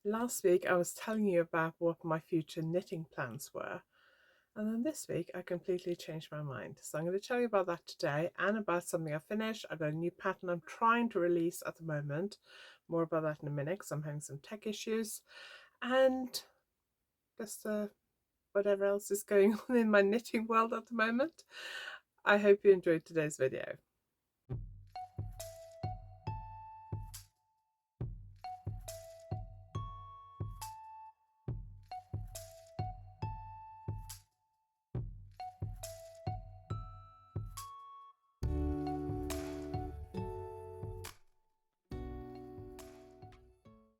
Last week I was telling you about what my future knitting plans were, and then this week I completely changed my mind. So I'm going to tell you about that today and about something I finished. I've got a new pattern I'm trying to release at the moment. More about that in a minute because I'm having some tech issues, and just whatever else is going on in my knitting world at the moment. I hope you enjoyed today's video.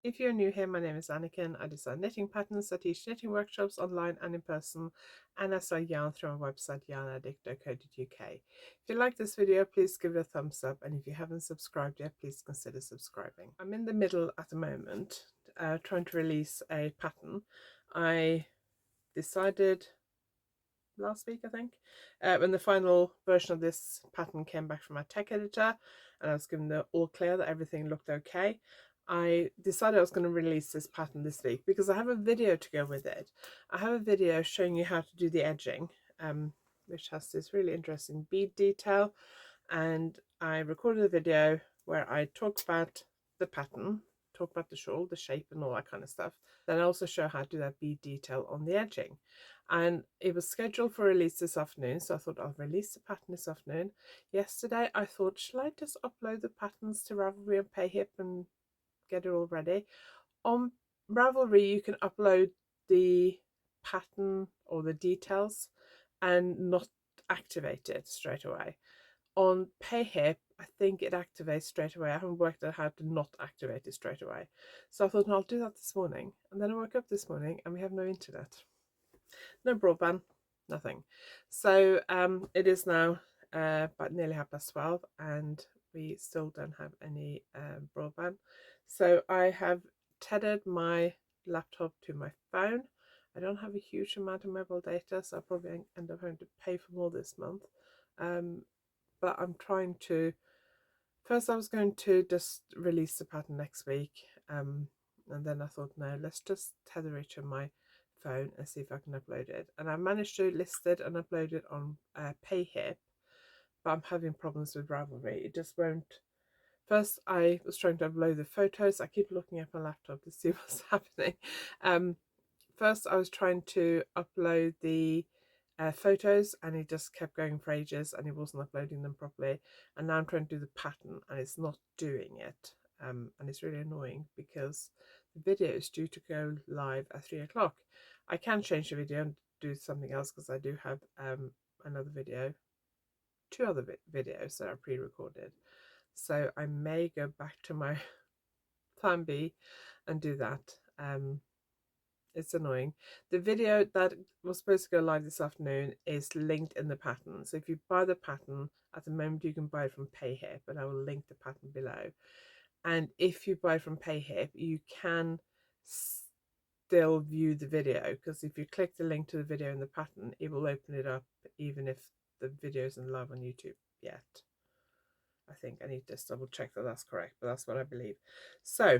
If you're new here, my name is Anniken. I design knitting patterns. I teach knitting workshops online and in person, and I sell yarn through my website yarnaddict.co.uk. If you like this video, please give it a thumbs up, and if you haven't subscribed yet, please consider subscribing. I'm in the middle at the moment, trying to release a pattern. I decided last week, I think, when the final version of this pattern came back from my tech editor and I was given the all clear that everything looked okay, I decided I was going to release this pattern this week because I have a video to go with it. I have a video showing you how to do the edging, which has this really interesting bead detail, and I recorded a video where I talk about the pattern, talk about the shawl, the shape and all that kind of stuff. Then I also show how to do that bead detail on the edging. And it was scheduled for release this afternoon, so I thought I'll release the pattern this afternoon. Yesterday I thought, shall I just upload the patterns to Ravelry and PayHip and get it all ready? On Ravelry you can upload the pattern or the details and not activate it straight away. On PayHip, I think it activates straight away. I haven't worked out how to not activate it straight away. So I thought, no, I'll do that this morning. And then I woke up this morning and we have no internet. No broadband, nothing. So it is now about nearly 12:30 and we still don't have any broadband. So I have tethered my laptop to my phone. I don't have a huge amount of mobile data, so I'll probably end up having to pay for more this month. But I'm trying to, first I was going to just release the pattern next week, and then I thought, no, let's just tether it to my phone and see if I can upload it. And I managed to list it and upload it on PayHip, but I'm having problems with Ravelry. It just won't. First I was trying to upload the photos. I keep looking at my laptop to see what's happening. First I was trying to upload the photos and it just kept going for ages and it wasn't uploading them properly, and now I'm trying to do the pattern and it's not doing it, and it's really annoying because the video is due to go live at 3 o'clock. I can change the video and do something else because I do have another video, two other videos that are pre-recorded, so I may go back to my plan B and do that. It's annoying. The video that was supposed to go live this afternoon is linked in the pattern. So if you buy the pattern, at the moment you can buy it from PayHip, and I will link the pattern below. And if you buy from PayHip, you can still view the video, because if you click the link to the video in the pattern, it will open it up even if the video isn't live on YouTube yet. I think I need to just double check that that's correct, but that's what I believe. So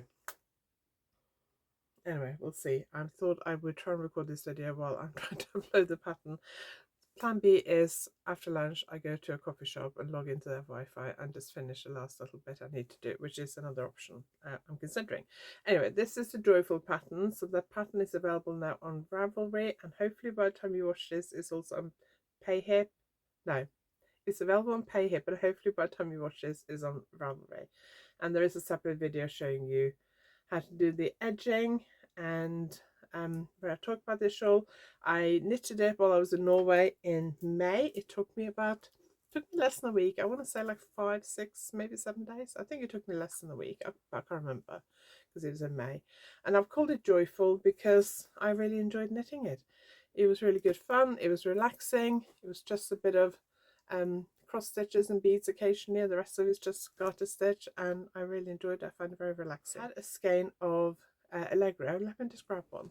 anyway, we'll see. I thought I would try and record this video while I'm trying to upload the pattern. Plan B is after lunch I go to a coffee shop and log into their Wi-Fi and just finish the last little bit I need to do, which is another option I'm considering. Anyway, this is the joyful pattern. So the pattern is available now on Ravelry, and hopefully by the time you watch this it's also on PayHip. No, it's available on PayHip, but hopefully by the time you watch this is on Ravelry. And there is a separate video showing you how to do the edging, and where I talk about this shawl. I knitted it while I was in Norway in May. It took me less than a week. I want to say like 5, 6, maybe 7 days. I think it took me less than a week. I can't remember because it was in May. And I've called it joyful because I really enjoyed knitting it. It was really good fun. It was relaxing. It was just a bit of cross stitches and beads occasionally. The rest of it is just garter stitch, and I really enjoyed it. I find it very relaxing. I had a skein of Allegro. Let me just grab one.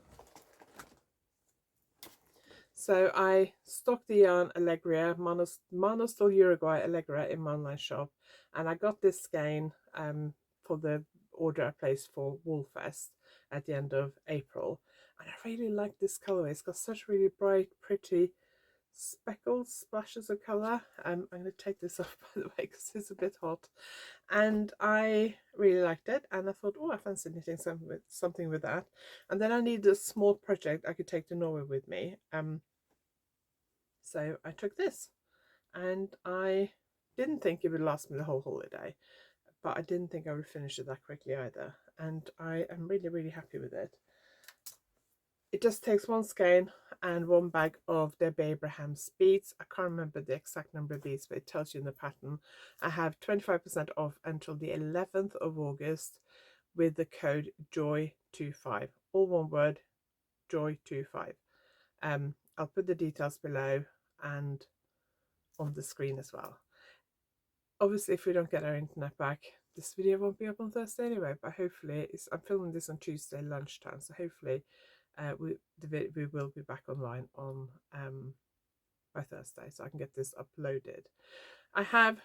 So I stocked the yarn Allegria, Monostil Uruguay Allegra in my online shop, and I got this skein for the order I placed for Woolfest, at the end of April. And I really like this colourway. It's got such really bright, pretty speckled splashes of colour. I'm going to take this off, by the way, because it's a bit hot. And I really liked it, and I thought, oh, I fancy knitting something with that. And then I needed a small project I could take to Norway with me. So I took this, and I didn't think it would last me the whole holiday, but I didn't think I would finish it that quickly either. And I am really, really happy with it. It just takes one skein and one bag of Deb Abraham's beads. I can't remember the exact number of beads, but it tells you in the pattern. I have 25% off until the 11th of August with the code JOY25. All one word, JOY25. I'll put the details below and on the screen as well. Obviously, if we don't get our internet back, this video won't be up on Thursday anyway, but hopefully, I'm filming this on Tuesday lunchtime, so hopefully we will be back online on by Thursday, so I can get this uploaded. I have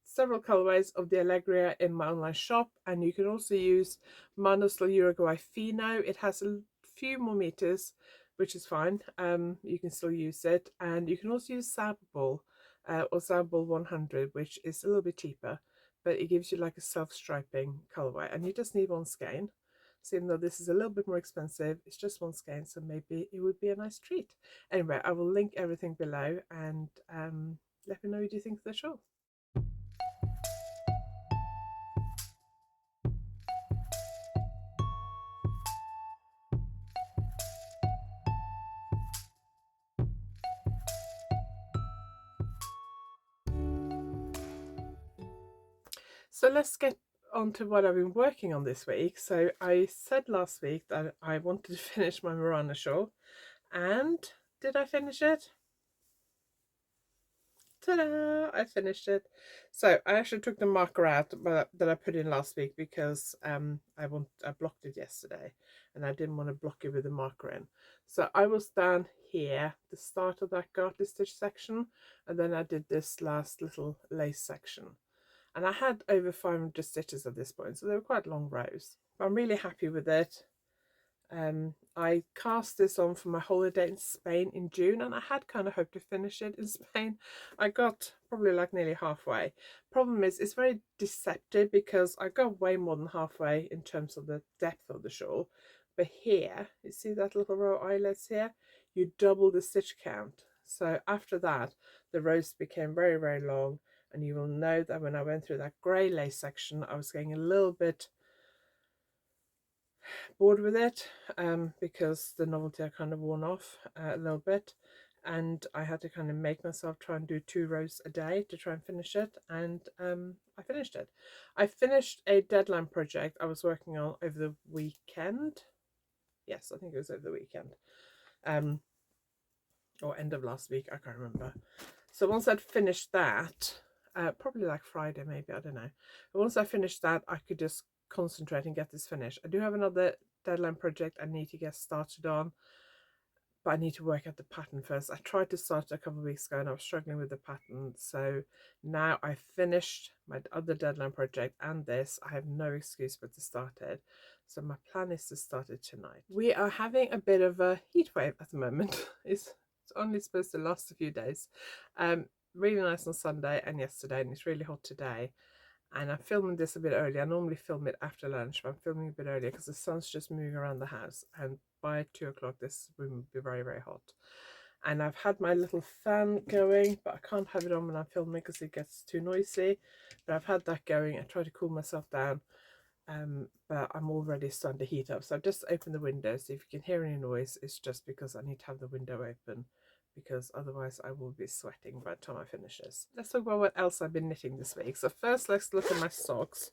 several colorways of the Allegria in my online shop, and you can also use Manos del Uruguay Fino. It has a few more meters, which is fine. You can still use it, and you can also use Sabbable or Sabbable 100, which is a little bit cheaper, but it gives you like a self-striping colorway, and you just need one skein. So even though this is a little bit more expensive, it's just one skein, so maybe it would be a nice treat. Anyway, I will link everything below, and let me know what you think of the shawl. So let's get on to what I've been working on this week. So I said last week that I wanted to finish my Murana shawl, and did I finish it? Ta-da! I finished it. So I actually took the marker out that I put in last week because I blocked it yesterday, and I didn't want to block it with the marker in. So I was down here, the start of that garter stitch section, and then I did this last little lace section. And I had over 500 stitches at this point, so they were quite long rows. But I'm really happy with it. I cast this on for my holiday in Spain in June, and I had kind of hoped to finish it in Spain. I got probably like nearly halfway. Problem is, it's very deceptive because I got way more than halfway in terms of the depth of the shawl. But here, you see that little row of eyelets here? You double the stitch count. So after that, the rows became very, very long. And you will know that when I went through that grey lace section, I was getting a little bit bored with it because the novelty had kind of worn off a little bit, and I had to kind of make myself try and do 2 rows a day to try and finish it, and I finished it. I finished a deadline project I was working on over the weekend. Yes, I think it was over the weekend, or end of last week, I can't remember. So once I'd finished that, probably like Friday maybe, I don't know. But once I finished that, I could just concentrate and get this finished. I do have another deadline project I need to get started on, but I need to work out the pattern first. I tried to start a couple of weeks ago and I was struggling with the pattern, so now I finished my other deadline project and this. I have no excuse but to start it, so my plan is to start it tonight. We are having a bit of a heat wave at the moment. It's only supposed to last a few days. Really nice on Sunday and yesterday, and it's really hot today. And I'm filming this a bit early. I normally film it after lunch, but I'm filming a bit earlier because the sun's just moving around the house, and by 2 o'clock this room will be very, very hot. And I've had my little fan going, but I can't have it on when I'm filming because it gets too noisy. But I've had that going. I try to cool myself down, but I'm already starting to heat up. So I've just opened the windows. If you can hear any noise, it's just because I need to have the window open, because otherwise I will be sweating by the time I finish this. Let's talk about what else I've been knitting this week. So first, let's look at my socks.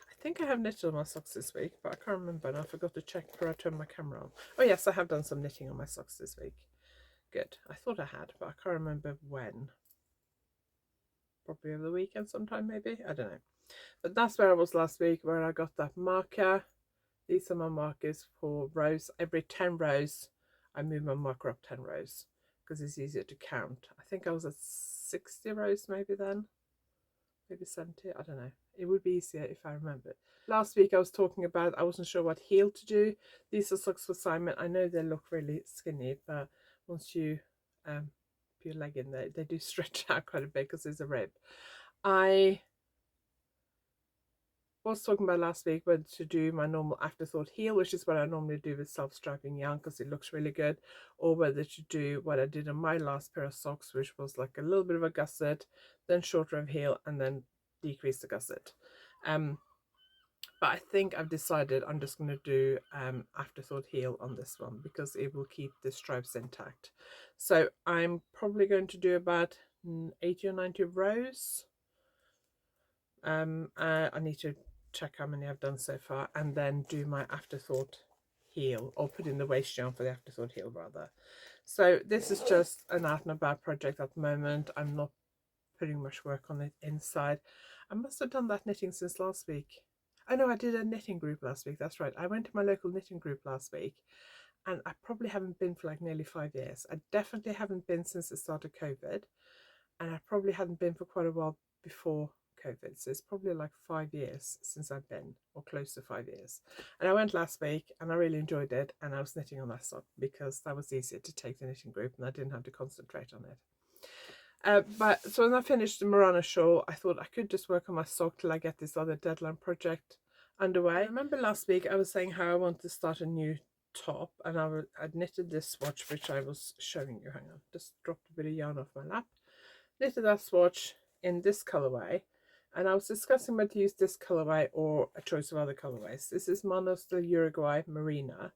I think I have knitted on my socks this week, but I can't remember, and I forgot to check before I turned my camera on. Oh yes, I have done some knitting on my socks this week. Good. I thought I had, but I can't remember when. Probably over the weekend sometime, maybe? I don't know. But that's where I was last week, where I got that marker. These are my markers for rows. Every 10 rows, I move my marker up 10 rows because it's easier to count. I think I was at 60 rows maybe then. Maybe 70, I don't know. It would be easier if I remembered. Last week I was talking about I wasn't sure what heel to do. These are socks for Simon. I know they look really skinny, but once you put your leg in there, they do stretch out quite a bit because there's a rib. I was talking about last week whether to do my normal afterthought heel, which is what I normally do with self-striping yarn because it looks really good, or whether to do what I did on my last pair of socks, which was like a little bit of a gusset, then shorter of heel, and then decrease the gusset. But I think I've decided I'm just going to do afterthought heel on this one because it will keep the stripes intact. So I'm probably going to do about 80 or 90 rows. I need to check how many I've done so far and then do my afterthought heel, or put in the waist yarn for the afterthought heel rather. So this is just an out and about project at the moment. I'm not putting much work on it inside. I must have done that knitting since last week. Oh no, I did a knitting group last week, that's right. I went to my local knitting group last week, and I probably haven't been for like nearly 5 years. I definitely haven't been since the start of COVID, and I probably hadn't been for quite a while before COVID. So it's probably like 5 years since I've been, or close to 5 years. And I went last week and I really enjoyed it, and I was knitting on that sock because that was easier to take the knitting group and I didn't have to concentrate on it. But so when I finished the Murano shawl, I thought I could just work on my sock till I get this other deadline project underway. I remember last week I was saying how I want to start a new top, and I'd knitted this swatch which I was showing you. Hang on, just dropped a bit of yarn off my lap. Knitted that swatch in this colorway, and I was discussing whether to use this colorway or a choice of other colorways. This is Manos de Uruguay Marina.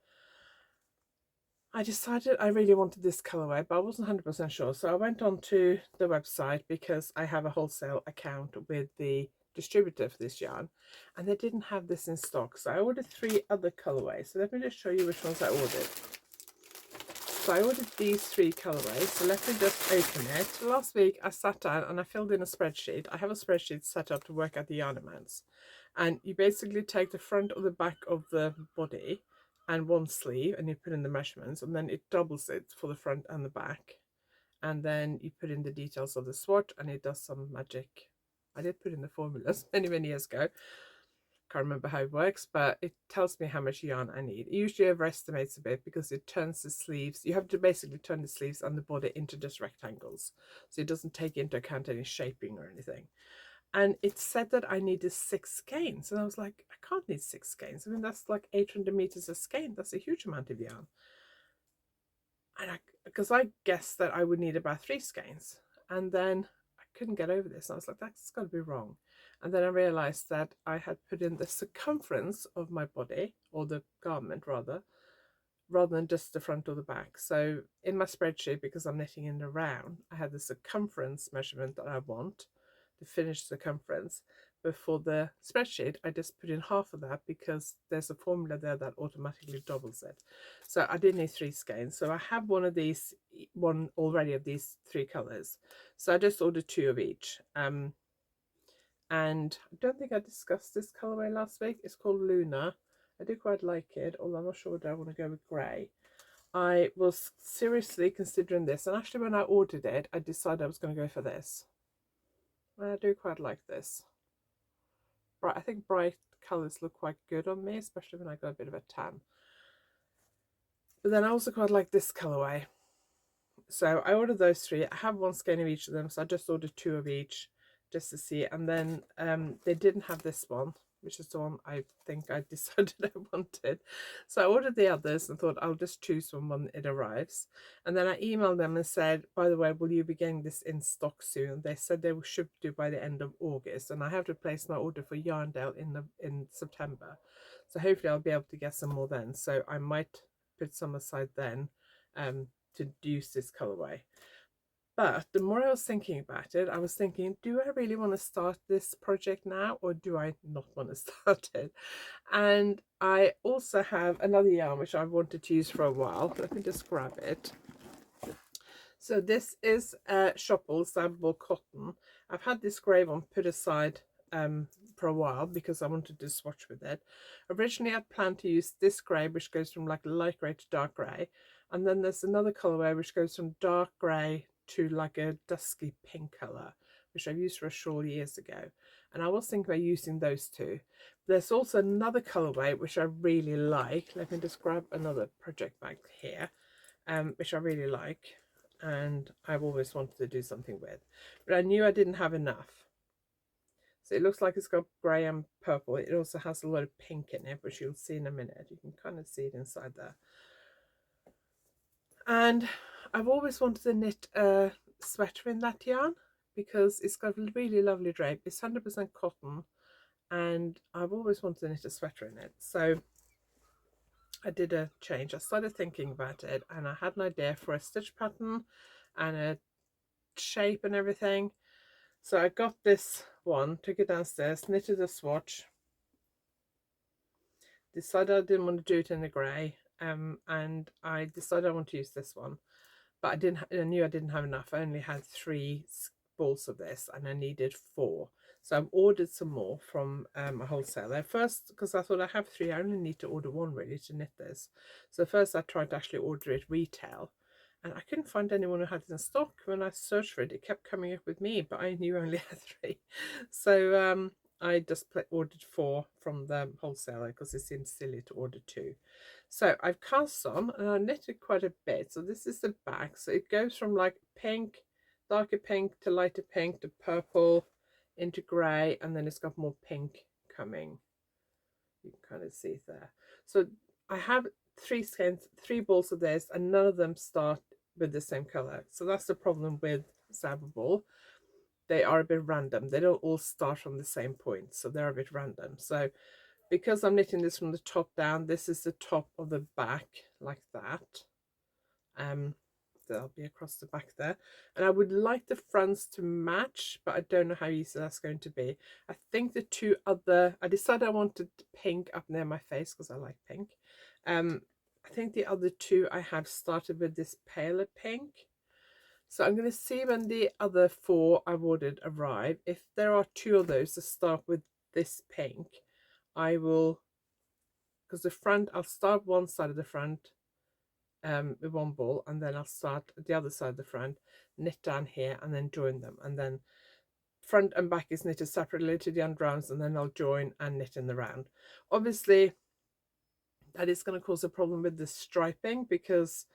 I decided I really wanted this colorway, but I wasn't 100% sure. So I went on to the website because I have a wholesale account with the distributor for this yarn, and they didn't have this in stock. So I ordered 3 other colorways. So let me just show you which ones I ordered. So I ordered these 3 colorways. So let me just open it. So last week I sat down and I filled in a spreadsheet. I have a spreadsheet set up to work out the yarn amounts. And you basically take the front or the back of the body and one sleeve, and you put in the measurements, and then it doubles it for the front and the back, and then you put in the details of the swatch, and it does some magic. I did put in the formulas many years ago, can't remember how it works, but it tells me how much yarn I need. It usually overestimates a bit because it turns the sleeves, you have to basically turn the sleeves and the body into just rectangles, so it doesn't take into account any shaping or anything. And it said that I needed 6 skeins, and I was like, I can't need 6 skeins. I mean, that's like 800 meters a skein. That's a huge amount of yarn. And because I guessed that I would need about 3 skeins, and then I couldn't get over this. And I was like, that's got to be wrong. And then I realized that I had put in the circumference of my body, or the garment rather than just the front or the back. So in my spreadsheet, because I'm knitting in the round, I had the circumference measurement that I want, the finished circumference. But for the spreadsheet, I just put in half of that because there's a formula there that automatically doubles it. So I did need 3 skeins. So I have one already of these 3 colors. So I just ordered 2 of each. And I don't think I discussed this colorway last week. It's called Luna. I do quite like it, although I'm not sure whether I want to go with grey. I was seriously considering this, and actually when I ordered it, I decided I was going to go for this. And I do quite like this. I think bright colours look quite good on me, especially when I got a bit of a tan. But then I also quite like this colourway. So I ordered those 3. I have 1 skein of each of them, so I just ordered 2 of each just to see. And then they didn't have this one, which is the one I think I decided I wanted. So I ordered the others and thought I'll just choose one when it arrives. And then I emailed them and said, by the way, will you be getting this in stock soon? They said they will ship to by the end of August, and I have to place my order for YarnAddict in September. So hopefully I'll be able to get some more then. So I might put some aside then to use this colorway. But the more I was thinking about it, I was thinking, do I really want to start this project now, or do I not want to start it? And I also have another yarn which I wanted to use for a while. Let me just grab it. So this is Shopple Sample Cotton. I've had this grey one put aside for a while because I wanted to swatch with it. Originally I'd planned to use this grey, which goes from like light grey to dark grey, and then there's another colourway which goes from dark grey to like a dusky pink colour, which I've used for a shawl years ago, and I was thinking about using those two. There's also another colorway which I really like. Let me just grab another project bag here, which I really like, and I've always wanted to do something with, but I knew I didn't have enough. So it looks like it's got grey and purple. It also has a lot of pink in it, which you'll see in a minute. You can kind of see it inside there. And I've always wanted to knit a sweater in that yarn because it's got a really lovely drape. It's 100% cotton, and I've always wanted to knit a sweater in it. So I did a change. I started thinking about it, and I had an idea for a stitch pattern and a shape and everything. So I got this one, took it downstairs, knitted a swatch, decided I didn't want to do it in the grey, and I decided I want to use this one, but I knew I didn't have enough. I only had 3 balls of this and I needed 4, so I've ordered some more from a wholesaler first, because I thought I have 3, I only need to order 1 really to knit this. So first I tried to actually order it retail, and I couldn't find anyone who had it in stock. When I searched for it, it kept coming up with me, but I knew I only had 3. So I just ordered 4 from the wholesaler because it seemed silly to order 2. So I've cast on and I knitted quite a bit. So this is the back. So it goes from like pink, darker pink to lighter pink to purple into grey, and then it's got more pink coming. You can kind of see it there. So I have 3 skeins, 3 balls of this, and none of them start with the same colour. So that's the problem with Saba ball. They are a bit random. They don't all start from the same point, so they're a bit random. So because I'm knitting this from the top down, this is the top of the back like that. They'll be across the back there, and I would like the fronts to match, but I don't know how easy that's going to be. I think the 2 other, I decided I wanted pink up near my face because I like pink. I think the other 2 I have started with this paler pink. So I'm going to see when the other 4 I've ordered arrive. If there are 2 of those that start with this pink, I will, because the front, I'll start one side of the front with 1 ball, and then I'll start the other side of the front, knit down here, and then join them, and then front and back is knitted separately to the underarms, and then I'll join and knit in the round. Obviously that is going to cause a problem with the striping, because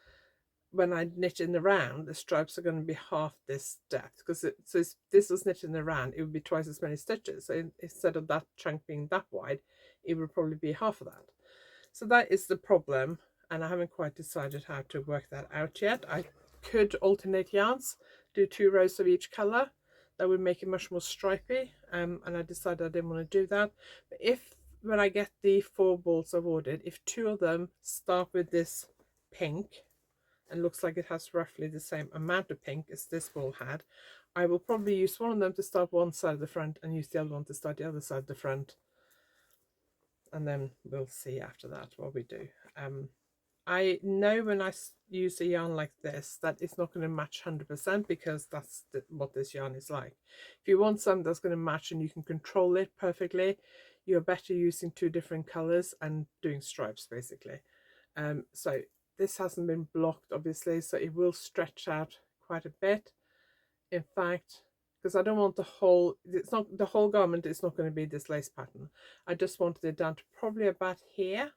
when I knit in the round, the stripes are going to be half this depth, because if this was knit in the round, it would be twice as many stitches. So instead of that chunk being that wide, it would probably be half of that. So that is the problem, and I haven't quite decided how to work that out yet. I could alternate yarns, do 2 rows of each colour. That would make it much more stripy, and I decided I didn't want to do that. But if, when I get the 4 balls I've ordered, if 2 of them start with this pink, and looks like it has roughly the same amount of pink as this ball had, I will probably use one of them to start one side of the front and use the other one to start the other side of the front, and then we'll see after that what we do. I know when I use a yarn like this that it's not going to match 100%, because that's what this yarn is like. If you want something that's going to match and you can control it perfectly, you're better using 2 different colors and doing stripes basically. So this hasn't been blocked obviously, so it will stretch out quite a bit. In fact, because I don't want the whole, it's not the whole garment, it's not going to be this lace pattern. I just wanted it down to probably about here.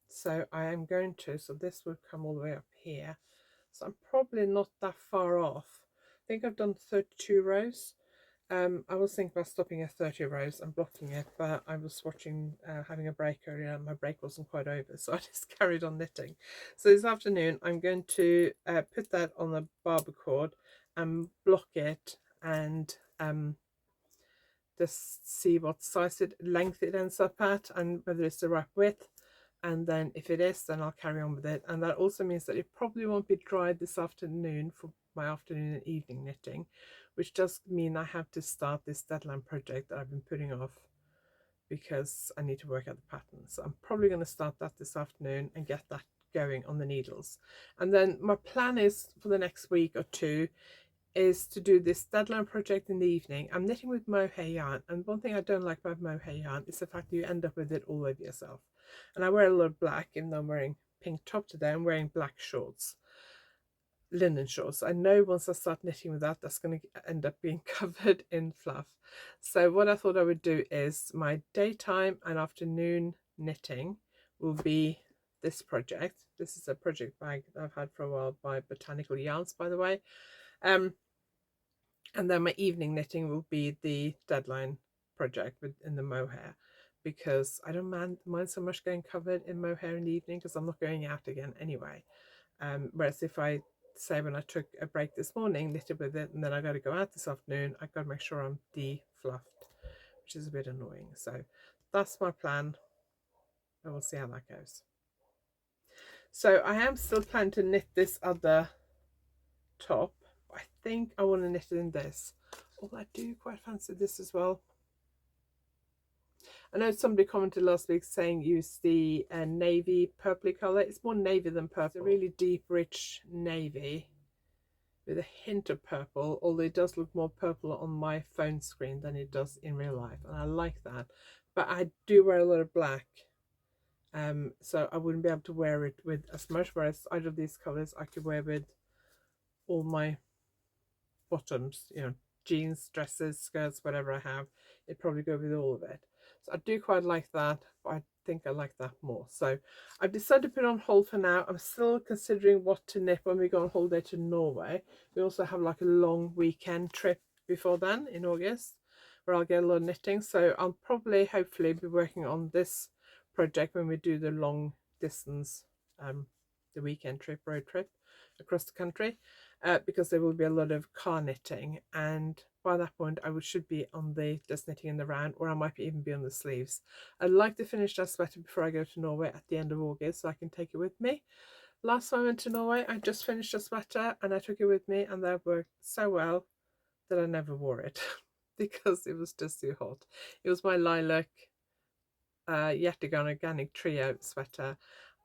So I am going to, so this would come all the way up here, so I'm probably not that far off. I think I've done 32 rows. I was thinking about stopping at 30 rows and blocking it, but I was watching, having a break earlier, and my break wasn't quite over, so I just carried on knitting. So this afternoon I'm going to put that on the barber cord and block it, and just see what size length it ends up at, and whether it's the right width. And then if it is, then I'll carry on with it. And that also means that it probably won't be dried this afternoon for my afternoon and evening knitting, which does mean I have to start this deadline project that I've been putting off because I need to work out the pattern. So I'm probably going to start that this afternoon and get that going on the needles. And then my plan is for the next week or 2 is to do this deadline project in the evening. I'm knitting with mohair yarn, and one thing I don't like about mohair yarn is the fact that you end up with it all over yourself. And I wear a lot of black, even though I'm wearing pink top today, I'm wearing black shorts. linen shorts. I know once I start knitting with that, that's going to end up being covered in fluff. So what I thought I would do is my daytime and afternoon knitting will be this project. This is a project bag that I've had for a while by Botanical Yarns, by the way. And then my evening knitting will be the Deadline project in the mohair, because I don't mind so much getting covered in mohair in the evening because I'm not going out again anyway. Whereas if I say when I took a break this morning, knitted with it, and then I got to go out this afternoon, I got to make sure I'm de-fluffed, which is a bit annoying. So that's my plan, and we'll see how that goes. So I am still planning to knit this other top. I think I want to knit it in this. Oh, I do quite fancy this as well. I know somebody commented last week saying use the navy purpley colour. It's more navy than purple. It's a really deep, rich navy with a hint of purple, although it does look more purple on my phone screen than it does in real life, and I like that. But I do wear a lot of black, so I wouldn't be able to wear it with as much, whereas out of these colours I could wear with all my bottoms, you know, jeans, dresses, skirts, whatever I have. It'd probably go with all of it. So I do quite like that, but I think I like that more. So I've decided to put it on hold for now. I'm still considering what to knit when we go on holiday to Norway. We also have like a long weekend trip before then in August, where I'll get a lot of knitting. So I'll probably, hopefully, be working on this project when we do the long distance, the weekend trip, road trip across the country. Because there will be a lot of car knitting, and by that point I should be on the just knitting in the round, or I might even be on the sleeves. I'd like to finish that sweater before I go to Norway at the end of August so I can take it with me. Last time I went to Norway I just finished a sweater and I took it with me, and that worked so well that I never wore it because it was just too hot. It was my lilac Yattigan Organic Trio sweater.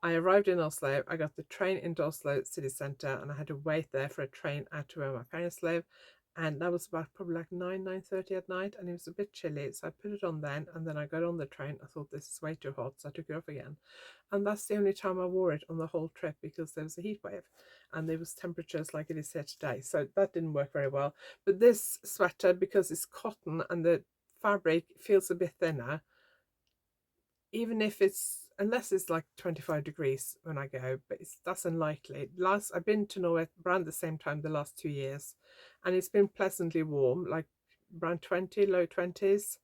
I arrived in Oslo, I got the train into Oslo city centre, and I had to wait there for a train out to where my parents live, and that was about probably like 9:30 at night, and it was a bit chilly, so I put it on then, and then I got on the train. I thought this is way too hot, so I took it off again, and that's the only time I wore it on the whole trip because there was a heat wave and there was temperatures like it is here today, so that didn't work very well. But this sweater, because it's cotton and the fabric feels a bit thinner, even if it's, unless it's like 25 degrees when I go, but that's unlikely. I've been to Norway around the same time the last 2 years, and it's been pleasantly warm, like around 20, low 20s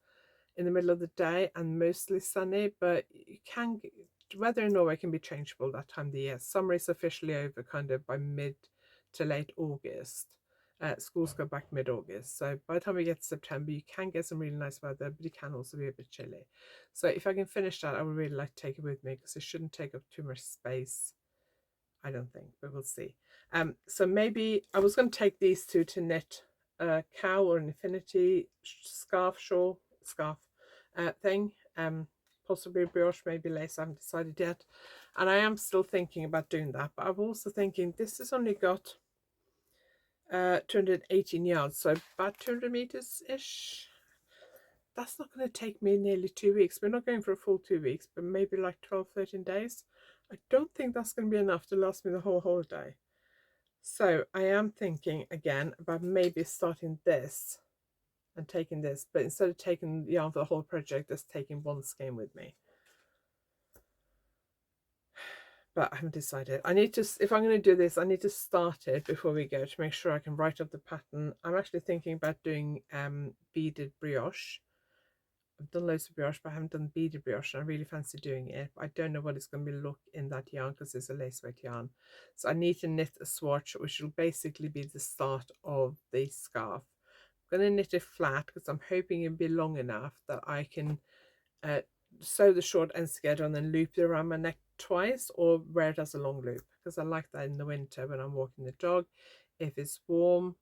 in the middle of the day, and mostly sunny. But weather in Norway can be changeable that time of the year. Summer is officially over kind of by mid to late August. Schools go back mid-August, so by the time we get to September you can get some really nice weather, but it can also be a bit chilly. So if I can finish that, I would really like to take it with me because it shouldn't take up too much space, I don't think, but we'll see. So maybe I was going to take these two to knit a cowl or an infinity scarf thing, possibly brioche, maybe lace. I haven't decided yet, and I am still thinking about doing that. But I'm also thinking this has only got 218 yards, so about 200 meters ish. That's not going to take me nearly 2 weeks. We're not going for a full 2 weeks, but maybe like 12-13 days. I don't think that's going to be enough to last me the whole holiday. So I am thinking again about maybe starting this and taking this, but instead of taking the yarn for the whole project, just taking one skein with me. But I haven't decided. I need to, if I'm going to do this, I need to start it before we go to make sure I can write up the pattern. I'm actually thinking about doing beaded brioche. I've done loads of brioche, but I haven't done beaded brioche, and I really fancy doing it. I don't know what it's going to be look in that yarn because it's a lace weight yarn. So I need to knit a swatch, which will basically be the start of the scarf. I'm going to knit it flat because I'm hoping it'll be long enough that I can sew the short ends together and then loop it around my neck twice, or wear it as a long loop, because I like that in the winter when I'm walking the dog. If it's warm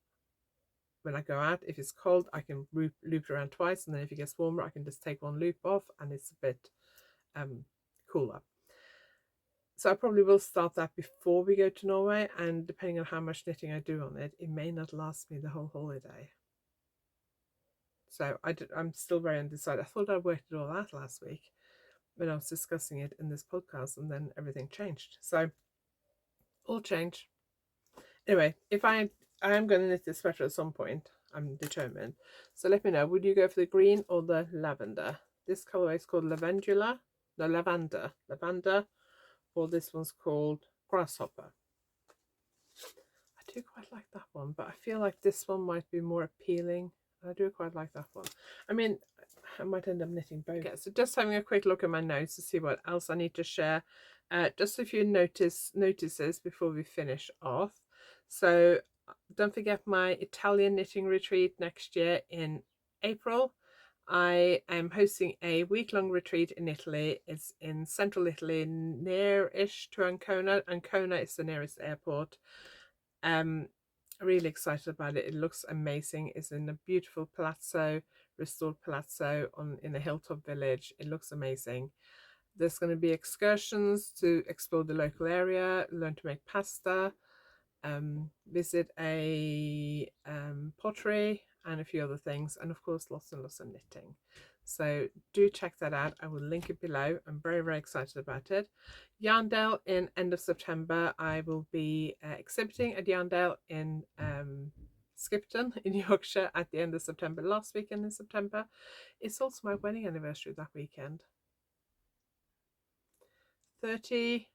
when I go out, if it's cold I can loop it around twice, and then if it gets warmer I can just take one loop off and it's a bit cooler. So I probably will start that before we go to Norway, and depending on how much knitting I do on it, it may not last me the whole holiday. So I'm still very undecided. I thought I worked it all out last week when I was discussing it in this podcast, and then everything changed. So all change. Anyway, if I am going to knit this sweater at some point, I'm determined. So let me know, would you go for the green or the lavender? This colorway is called Lavandula, no, lavender, or this one's called Grasshopper. I do quite like that one, but I feel like this one might be more appealing. I do quite like that one. I mean, I might end up knitting both. Okay, so just having a quick look at my notes to see what else I need to share. Just a few notices before we finish off. So don't forget my Italian knitting retreat next year in April. I am hosting a week-long retreat in Italy. It's in central Italy, near-ish to Ancona. Ancona is the nearest airport. Really excited about it. It looks amazing. It's in a beautiful palazzo, restored palazzo in a hilltop village. It looks amazing. There's going to be excursions to explore the local area, learn to make pasta, visit a pottery and a few other things, and of course lots and lots of knitting. So do check that out. I will link it below. I'm very, very excited about it. Yarndale in end of September. I will be exhibiting at Yarndale in Skipton in Yorkshire at the end of September. Last weekend in September. It's also my wedding anniversary that weekend. 33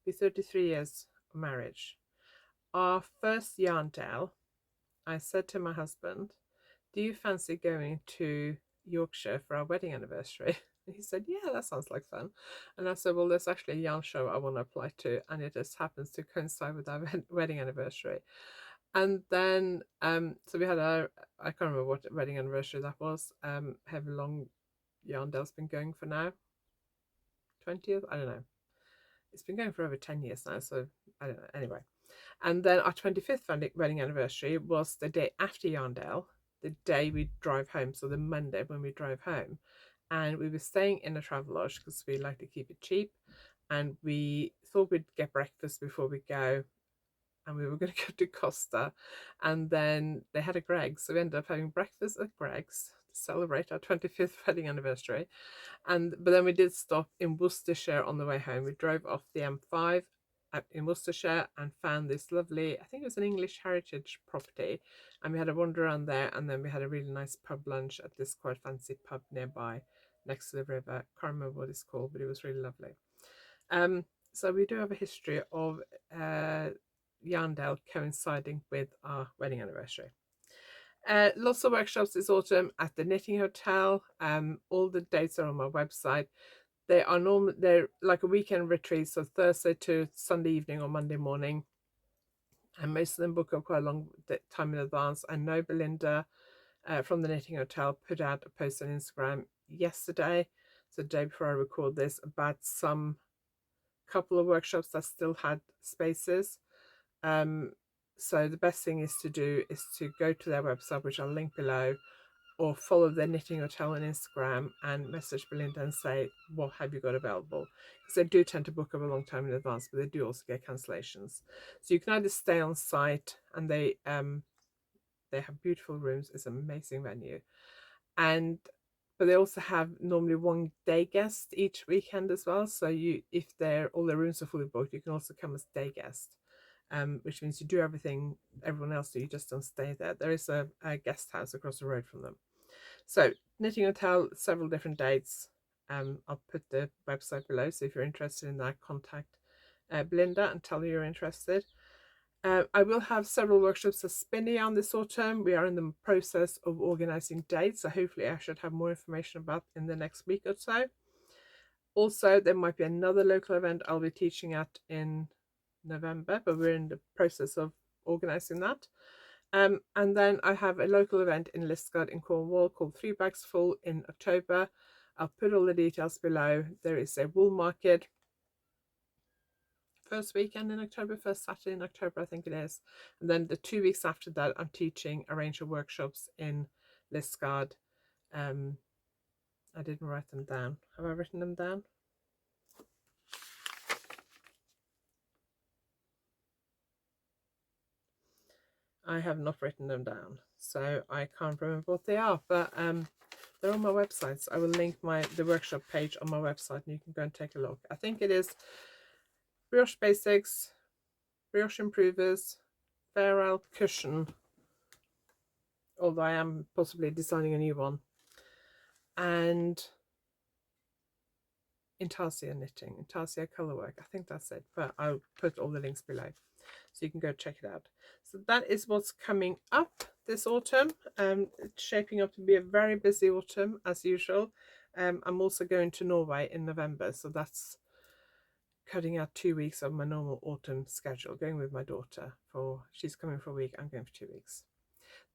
be 33 years of marriage. Our first Yarndale, I said to my husband, do you fancy going to Yorkshire for our wedding anniversary? And he said, yeah, that sounds like fun. And I said, well, there's actually a yarn show I want to apply to, and it just happens to coincide with our wedding anniversary. And then, so we had our, I can't remember what wedding anniversary that was. However long Yarndale's been going for now, 20th, I don't know. It's been going for over 10 years now, so I don't know. Anyway, and then our 25th wedding anniversary was the day after Yarndale, the day we drive home, so the Monday when we drive home. And we were staying in a Travelodge because we like to keep it cheap. And we thought we'd get breakfast before we go. And we were going to go to Costa. And then they had a Greggs. So we ended up having breakfast at Greggs to celebrate our 25th wedding anniversary. But then we did stop in Worcestershire on the way home. We drove off the M5 in Worcestershire and found this lovely, I think it was an English heritage property, and we had a wander around there, and then we had a really nice pub lunch at this quite fancy pub nearby next to the river. Can't remember what it's called, but it was really lovely. So we do have a history of Yarndale coinciding with our wedding anniversary. Lots of workshops this autumn at the Knitting Hotel. All the dates are on my website. They're like a weekend retreat, so Thursday to Sunday evening or Monday morning, and most of them book up quite a long time in advance. I know Belinda from the Knitting Hotel put out a post on Instagram yesterday, so the day before I record this, about some couple of workshops that still had spaces. So the best thing is to do is to go to their website, which I'll link below, or follow the Knitting Hotel on Instagram and message Belinda and say, what have you got available? Because they do tend to book up a long time in advance, but they do also get cancellations. So you can either stay on site, and they have beautiful rooms. It's an amazing venue. But they also have normally one day guest each weekend as well. So if all their rooms are fully booked, you can also come as day guest. Which means you do everything everyone else do, you just don't stay there. There is a guest house across the road from them. So Knitting Hotel, several different dates. I'll put the website below, so if you're interested in that, contact Belinda and tell her you're interested. I will have several workshops at Spinny on this autumn. We are in the process of organising dates, so hopefully I should have more information about in the next week or so. Also, there might be another local event I'll be teaching at in November, but we're in the process of organising that. And then I have a local event in Liskeard in Cornwall called 3 Bags Full in October. I'll put all the details below. There is a wool market first weekend in October, first Saturday in October, I think it is. And then the 2 weeks after that, I'm teaching a range of workshops in Liskeard. I didn't write them down. Have I written them down? I have not written them down, so I can't remember what they are. But they're on my website. So I will link the workshop page on my website, and you can go and take a look. I think it is Brioche Basics, Brioche Improvers, Farewell Cushion, although I am possibly designing a new one, and Intarsia Knitting, Intarsia Colourwork. I think that's it, but I'll put all the links below so you can go check it out. So that is what's coming up this autumn. It's shaping up to be a very busy autumn as usual. I'm also going to Norway in November, so that's cutting out 2 weeks of my normal autumn schedule, going with my daughter. She's coming for a week, I'm going for 2 weeks.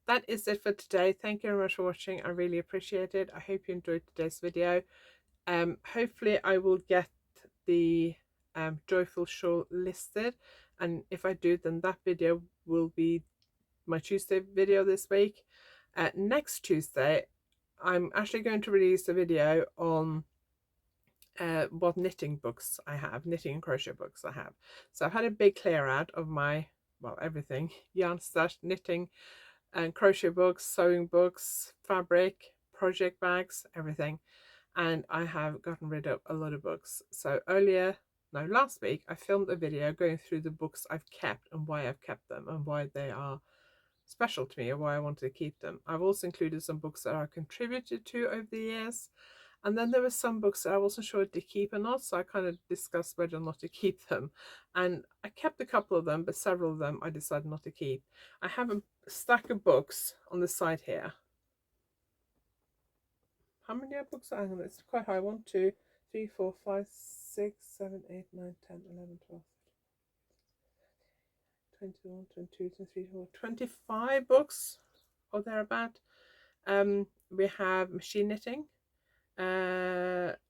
That is it for today. Thank you very much for watching. I really appreciate it. I hope you enjoyed today's video. Hopefully I will get the joyful shawl listed, and if I do, then that video will be my Tuesday video this week. Next Tuesday I'm actually going to release a video on what knitting books I have, knitting and crochet books I have. So I've had a big clear out of my, well, everything, yarn stash, knitting and crochet books, sewing books, fabric, project bags, everything. And I have gotten rid of a lot of books. So last week I filmed a video going through the books I've kept and why I've kept them and why they are special to me or why I wanted to keep them. I've also included some books that I contributed to over the years, and then there were some books that I wasn't sure to keep or not, so I kind of discussed whether or not to keep them, and I kept a couple of them, but several of them I decided not to keep. I have a stack of books on the side here. How many books are there? It's quite high. 1, 2, 3, 4, 5, 6, 7, 8, 9, 10, 11, 12, 21, 22, 23, 24, 25 books or thereabout. We have machine knitting,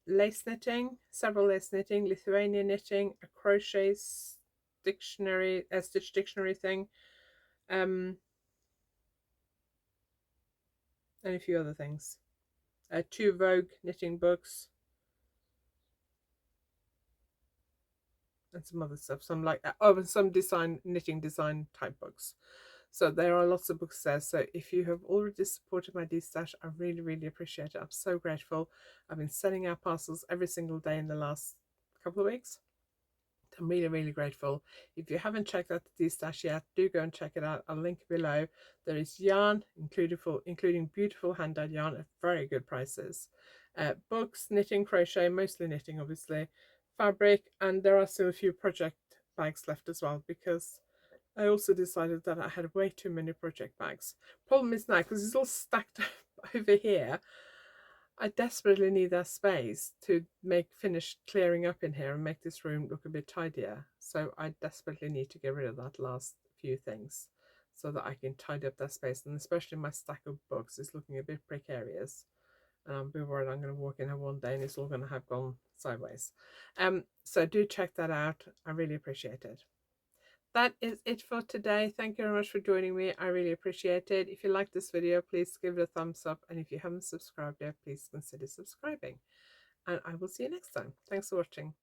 lace knitting, several lace knitting, Lithuanian knitting, a crochet dictionary, a stitch dictionary thing, and a few other things. 2 Vogue knitting books, and some other stuff, some like and some knitting design type books. So there are lots of books there. So if you have already supported my D-Stash, I really appreciate it. I'm so grateful. I've been sending out parcels every single day in the last couple of weeks. I'm really grateful. If you haven't checked out the D-Stash yet, do go and check it out. I'll link it below. There is yarn, including beautiful hand-dyed yarn at very good prices. Books, knitting, crochet, mostly knitting obviously, fabric, and there are still a few project bags left as well, because I also decided that I had way too many project bags. Problem is now, because it's all stacked up over here, I desperately need that space to finish clearing up in here and make this room look a bit tidier. So I desperately need to get rid of that last few things so that I can tidy up that space. And especially my stack of books is looking a bit precarious. And I'm a bit worried I'm going to walk in here one day and it's all going to have gone sideways. So do check that out. I really appreciate it. That is it for today. Thank you very much for joining me. I really appreciate it. If you like this video, please give it a thumbs up. And if you haven't subscribed yet, please consider subscribing. And I will see you next time. Thanks for watching.